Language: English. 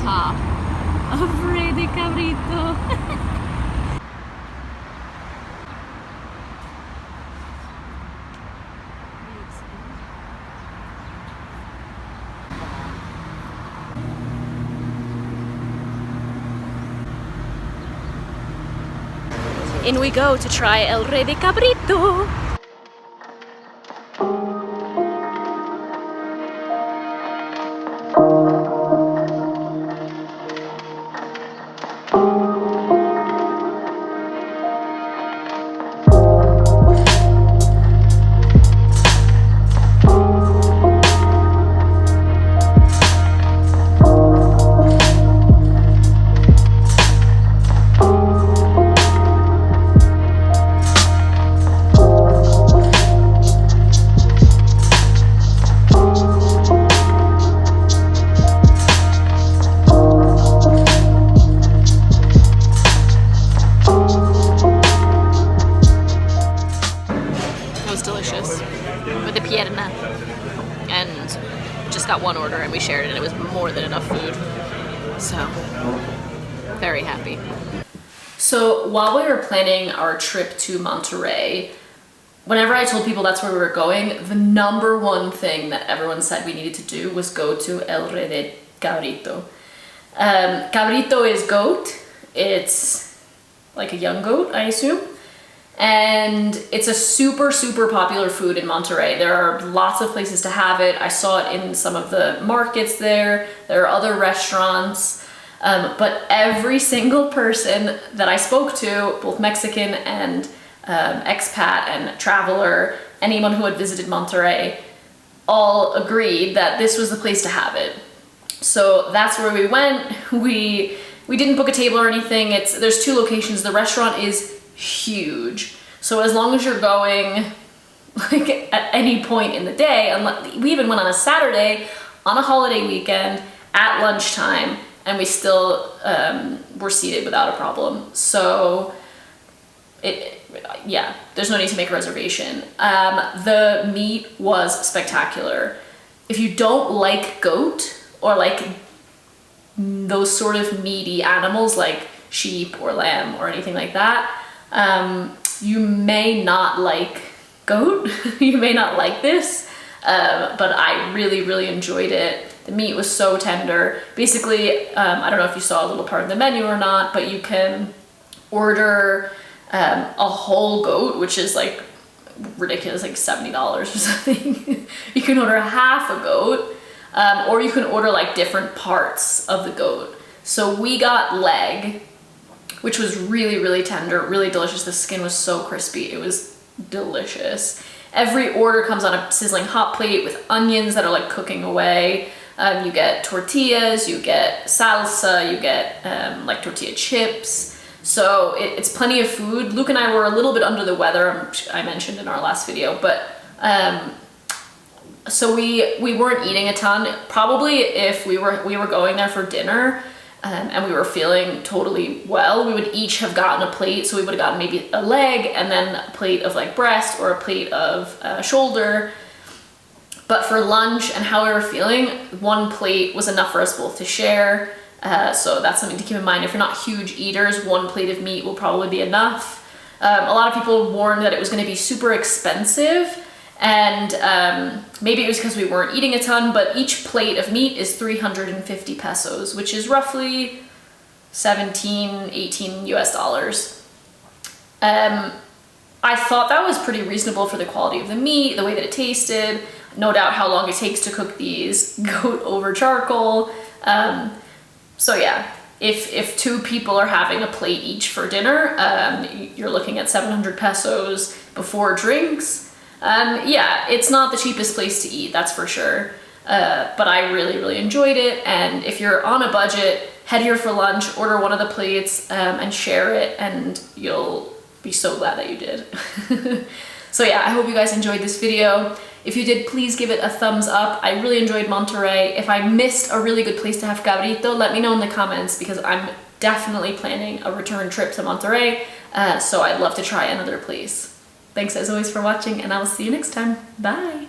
top of Rey de Cabrito. In we go to try el Rey de Cabrito. Delicious with the pierna, and just got one order and we shared it and it was more than enough food, so very happy. So while we were planning our trip to Monterrey, whenever I told people that's where we were going, the number one thing that everyone said we needed to do was go to el Rey de Cabrito. Cabrito is goat. It's like a young goat, I assume. And it's a super, super popular food in Monterrey. There are lots of places to have it. I saw it in some of the markets there. There are other restaurants. But every single person that I spoke to, both Mexican and expat and traveler, anyone who had visited Monterrey, all agreed that this was the place to have it. So that's where we went. We didn't book a table or anything. There's two locations. The restaurant is huge, so as long as you're going like at any point in the day, we even went on a Saturday on a holiday weekend at lunchtime and we still were seated without a problem. So yeah, there's no need to make a reservation. The meat was spectacular. If you don't like goat or like those sort of meaty animals like sheep or lamb or anything like that, you may not like goat. You may not like this, but I really, really enjoyed it. The meat was so tender. Basically, I don't know if you saw a little part of the menu or not, but you can order a whole goat, which is like ridiculous, like $70 or something. You can order half a goat, or you can order like different parts of the goat. So we got leg, which was really, really tender, really delicious. The skin was so crispy. It was delicious. Every order comes on a sizzling hot plate with onions that are like cooking away. You get tortillas, you get salsa, you get like tortilla chips. So it's plenty of food. Luke and I were a little bit under the weather, I mentioned in our last video, but so we weren't eating a ton. Probably if we were going there for dinner, and we were feeling totally well, we would each have gotten a plate. So we would have gotten maybe a leg and then a plate of like breast or a plate of shoulder. But for lunch and how we were feeling, one plate was enough for us both to share. So that's something to keep in mind. If you're not huge eaters, one plate of meat will probably be enough. A lot of people warned that it was going to be super expensive. And maybe it was because we weren't eating a ton, but each plate of meat is 350 pesos, which is roughly 17, 18 US dollars. I thought that was pretty reasonable for the quality of the meat, the way that it tasted, no doubt how long it takes to cook these goat over charcoal. So yeah, if two people are having a plate each for dinner, you're looking at 700 pesos before drinks. Yeah, it's not the cheapest place to eat, that's for sure. But I really, really enjoyed it. And if you're on a budget, head here for lunch, order one of the plates, and share it, and you'll be so glad that you did. So yeah, I hope you guys enjoyed this video. If you did, please give it a thumbs up. I really enjoyed Monterrey. If I missed a really good place to have cabrito, let me know in the comments, because I'm definitely planning a return trip to Monterrey. So I'd love to try another place. Thanks as always for watching, and I will see you next time. Bye!